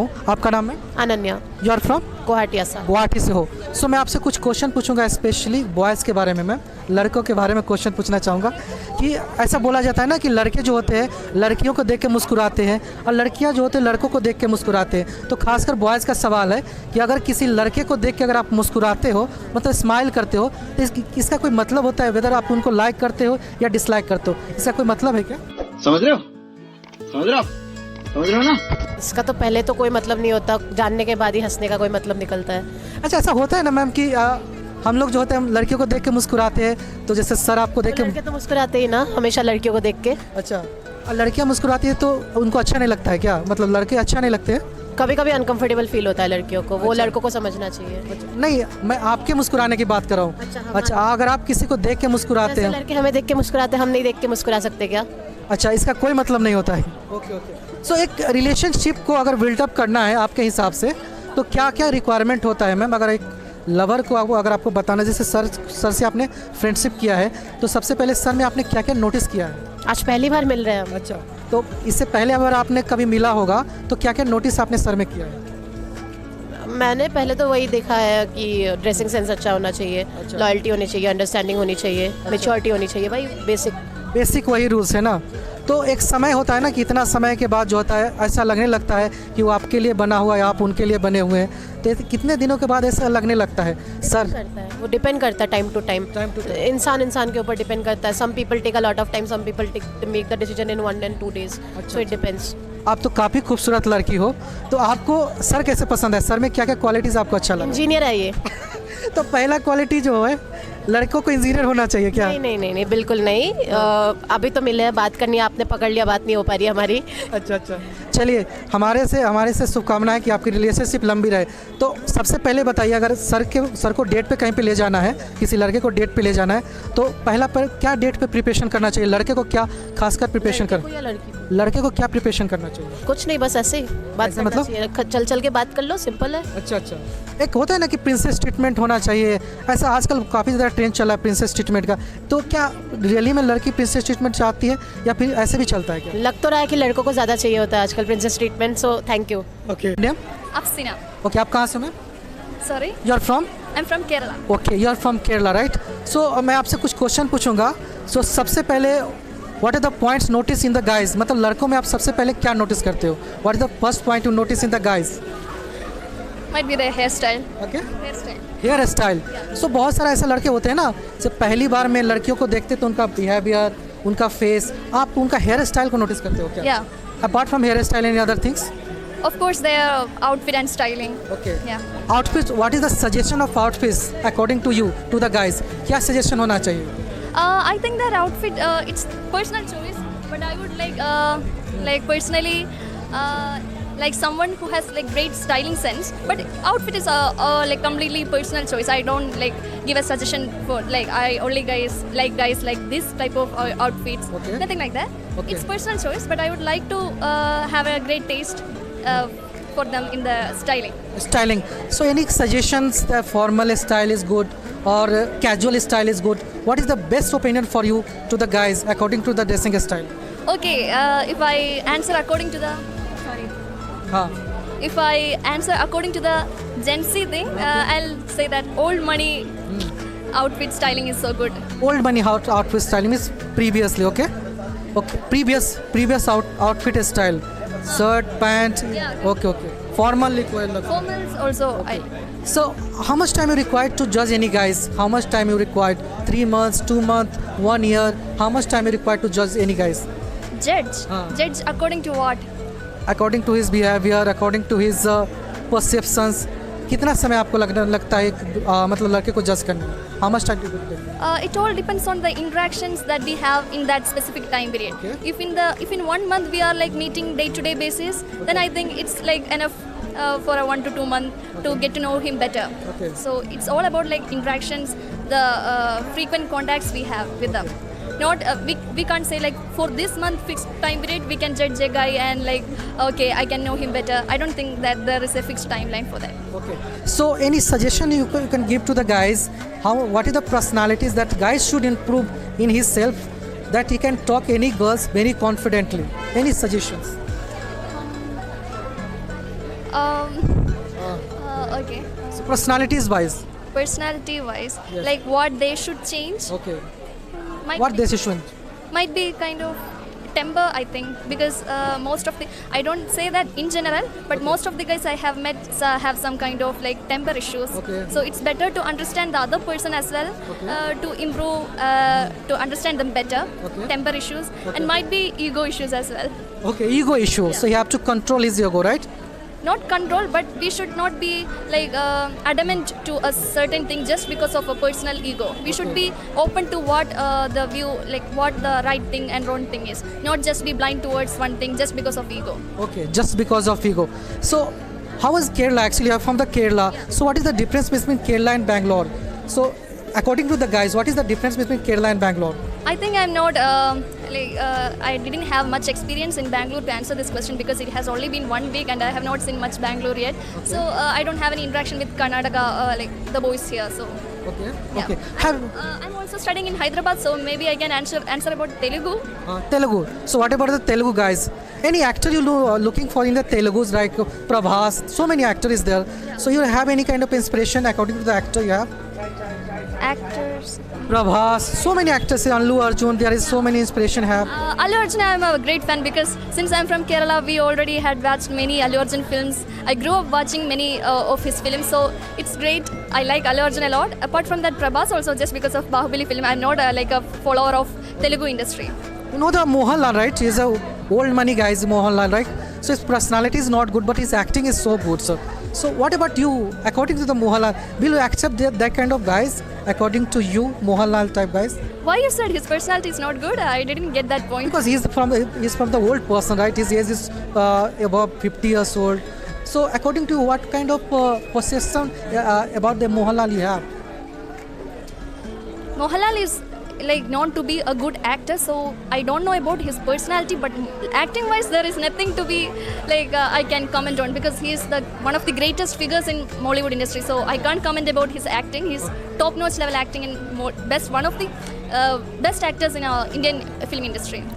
हूँ। आपका नाम है? Ananya. You are from? Guwahati Assam. Guwahati से हो। सो मैं आपसे कुछ क्वेश्चन पूछूंगा, स्पेशली बॉयज़ के बारे में। मैं लड़कों के बारे में क्वेश्चन पूछना चाहूँगा कि ऐसा बोला जाता है ना कि लड़के जो होते हैं लड़कियों को देख के मुस्कुराते हैं और लड़कियाँ जो होते हैं लड़कों को देख के मुस्कुराते हैं। तो खासकर बॉयज़ का सवाल है कि अगर किसी लड़के को देख के अगर आप मुस्कुराते हो, मतलब स्माइल करते हो, तो इसका कोई मतलब होता है? वेदर आप उनको लाइक करते हो या डिसलाइक करते हो, इसका कोई मतलब है क्या? समझ रहे हो? समझ रहे हो? समझ रहे हो ना? इसका तो पहले तो कोई मतलब नहीं होता, जानने के बाद ही हंसने का कोई मतलब निकलता है। अच्छा, ऐसा होता है ना मैम कि हम लोग जो होते हैं हम लड़कियों को देख के मुस्कुराते हैं, तो जैसे सर आपको देख के। लड़के तो मुस्कुराते ही ना हमेशा लड़कियों को देख के। अच्छा, और लड़कियाँ मुस्कुराती है तो उनको अच्छा नहीं लगता है क्या? मतलब लड़के अच्छा नहीं लगते हैं? कभी कभी अनकंफर्टेबल फील होता है लड़कियों को, वो लड़कों को समझना चाहिए। नहीं, मैं आपके मुस्कुराने की बात कर रहा हूँ। अच्छा, अगर आप किसी को देख के मुस्कुराते जैसे हैं। लड़के हमें देख के मुस्कुराते, हम नहीं देख के मुस्कुरा सकते क्या? अच्छा, इसका कोई मतलब नहीं होता है। ओके। सो एक रिलेशनशिप को अगर बिल्डअप करना है आपके हिसाब से तो क्या क्या रिक्वायरमेंट होता है मैम? अगर एक लवर को अगर आपको बताना, जैसे सर से आपने फ्रेंडशिप किया है तो सबसे पहले सर में आपने क्या क्या नोटिस किया है? आज पहली बार मिल रहे हैं हम। अच्छा, तो इससे पहले अगर आपने कभी मिला होगा तो क्या क्या नोटिस आपने सर में किया है? मैंने पहले तो वही देखा है कि ड्रेसिंग सेंस अच्छा होना चाहिए, लॉयल्टी होनी चाहिए, अंडरस्टैंडिंग होनी चाहिए, मैच्योरिटी होनी चाहिए, भाई बेसिक वही रूल्स है ना। तो एक समय होता है ना कि इतना समय के बाद जो होता है ऐसा लगने लगता है कि वो आपके लिए बना हुआ है, आप उनके लिए बने हुए हैं। तो कितने दिनों के बाद ऐसा लगने लगता है सर? करता है, वो डिपेंड करता है टाइम टू टाइम, इंसान के ऊपर डिपेंड करता है। Some people take a lot of time, some people make the decision in 1 and 2 days, so it depends. आप तो काफ़ी खूबसूरत लड़की हो, तो आपको सर कैसे पसंद है? सर में क्या क्या क्वालिटीज़ आपको अच्छा लगा? इंजीनियर है ये। तो पहला क्वालिटी जो है लड़कों को इंजीनियर होना चाहिए क्या? नहीं, बिल्कुल नहीं। अभी तो मिले हैं, बात करनी है, आपने पकड़ लिया, बात नहीं हो पा रही हमारी। अच्छा, चलिए हमारे से शुभकामनाएं कि आपकी रिलेशनशिप लंबी रहे। तो सबसे पहले बताइए, अगर सर को डेट पे कहीं पे ले जाना है, किसी लड़के को डेट पे ले जाना है, तो पहला पर क्या डेट पे प्रिपरेशन करना चाहिए? लड़के को क्या खासकर प्रिपरेशन लड़के को क्या प्रिपरेशन करना चाहिए? कुछ नहीं, बस ऐसे ही बात करना मतलब? चाहिए, चल के बात कर लो, सिंपल है। अच्छा, एक होता है ना कि प्रिंसेस ट्रीटमेंट होना चाहिए, ऐसा आजकल काफ़ी ज़्यादा ट्रेंड चला है प्रिंसेस ट्रीटमेंट का। तो क्या रियली में लड़की प्रिंसेस ट्रीटमेंट चाहती है या फिर ऐसे भी चलता है क्या? लग तो रहा है कि लड़कों को ज़्यादा चाहिए होता है आजकल princess treatment, so thank you. Okay, Afsina. Okay, आप कहाँ से ma'am? Sorry, you are from? I am from Kerala. Okay, you are from Kerala, right. So मैं आपसे कुछ क्वेश्चन पूछूंगा। सो सबसे पहले what are the points notice in the guys? मतलब लड़कों में आप सबसे पहले क्या नोटिस करते हो? What is the first point you notice in the guys? Might be the hairstyle. Okay, Hairstyle. Hair style. So बहुत सारे ऐसे लड़के होते हैं ना, जब पहली बार में लड़कियों को देखते तो उनका बिहेवियर, उनका फेस, आप उनका हेयर स्टाइल को नोटिस करते हो क्या? Yeah. Apart from hair style any other things? Of course, their outfit and styling. Okay, Yeah. Outfit, what is the suggestion of outfits according to you to the guys? क्या suggestion होना चाहिए? I think their outfit, it's personal choice, but I would like personally, like someone who has like great styling sense. But outfit is like completely personal choice. I don't like give a suggestion for like I only guys like this type of outfits. Okay. Nothing like that. Okay. It's personal choice, but I would like to have a great taste for them in the styling. Styling. So any suggestions that formal style is good or casual style is good? What is the best opinion for you to the guys according to the dressing style? Okay, if I answer according to the हाँ, if I answer according to the Gen Z thing, I'll say that old money outfit styling is so good. old money outfit styling is previously, okay? Okay, previous outfit style, shirt, pant. Yeah. Okay. Formal required. Formals also I So how much time you required to judge any guys? How much time you required? 3 months, 2 months, 1 year? How much time you required to judge any guys? judge. हाँ. Judge according to what? According to his behavior, according to his perceptions. कितना समय आपको लगता है मतलब लड़के को जज करने में? How much time do you take? It all depends on the interactions that we have in that specific time period. Okay. If in 1 month we are like meeting day-to-day basis, then I think it's like enough for a 1 to 2 month to get to know him better. Okay. So it's all about like interactions, the frequent contacts we have with them. Not we can't say like for this month fixed time period we can judge a guy and like okay I can know him better. I don't think that there is a fixed timeline for that. Okay. So any suggestion you can give to the guys? What is the personalities that guys should improve in his self that he can talk any girls very confidently? Any suggestions? Okay. So personalities wise. Personality wise, Yes. like what they should change. Okay. Might What be, they should. might be kind of temper, I think, because most of the, I don't say that in general, but most of the guys I have met have some kind of like temper issues. Okay. So it's better to understand the other person as well, to improve, to understand them better. Okay. Temper issues, Okay. and might be ego issues as well. Okay, ego issue. So you have to control his ego, right? Not control, but we should not be like adamant to a certain thing just because of a personal ego. We should be open to what the view, like what the right thing and wrong thing is, not just be blind towards one thing just because of ego. Okay, just because of ego. So how is Kerala actually? You're from the Kerala. So what is the difference between Kerala and Bangalore? So according to the guys, what is the difference between Kerala and Bangalore? I think I'm not I didn't have much experience in Bangalore to answer this question because it has only been 1 week and I have not seen much Bangalore yet. So I don't have any interaction with Karnataka, like the boys here. So Okay. yeah. Okay. Have I'm also studying in Hyderabad, so maybe I can answer about Telugu. Telugu. So what about the Telugu guys? Any actor you looking for in the Telugus, like Prabhas? So many actors is there. So you have any kind of inspiration according to the actor you have? Actors. Prabhas. So many actors. Allu Arjun. There is so many inspiration have. Allu Arjun, I'm a great fan because since I'm from Kerala, we already had watched many Allu Arjun films. I grew up watching many of his films, so it's great. I like Allu Arjun a lot. Apart from that, Prabhas also, just because of Bahubali film. I'm not like a follower of Telugu industry. You know the Mohanlal, right? He's a old money guy, is Mohanlal, right? So his personality is not good, but his acting is so good, sir. So what about you? According to the Mohanlal, will you accept that kind of guys? According to you, Mohanlal type guys? Why you said his personality is not good? I didn't get that point. Because he's from the old person, right? His age is above 50 years old. So according to you, what kind of perception about the Mohanlal you have? Mohanlal is like known to be a good actor, so I don't know about his personality, but acting wise there is nothing to be like I can comment on because he is the one of the greatest figures in Mollywood industry, so I can't comment about his acting. He's top notch level acting and one of the best actors in our Indian film industry.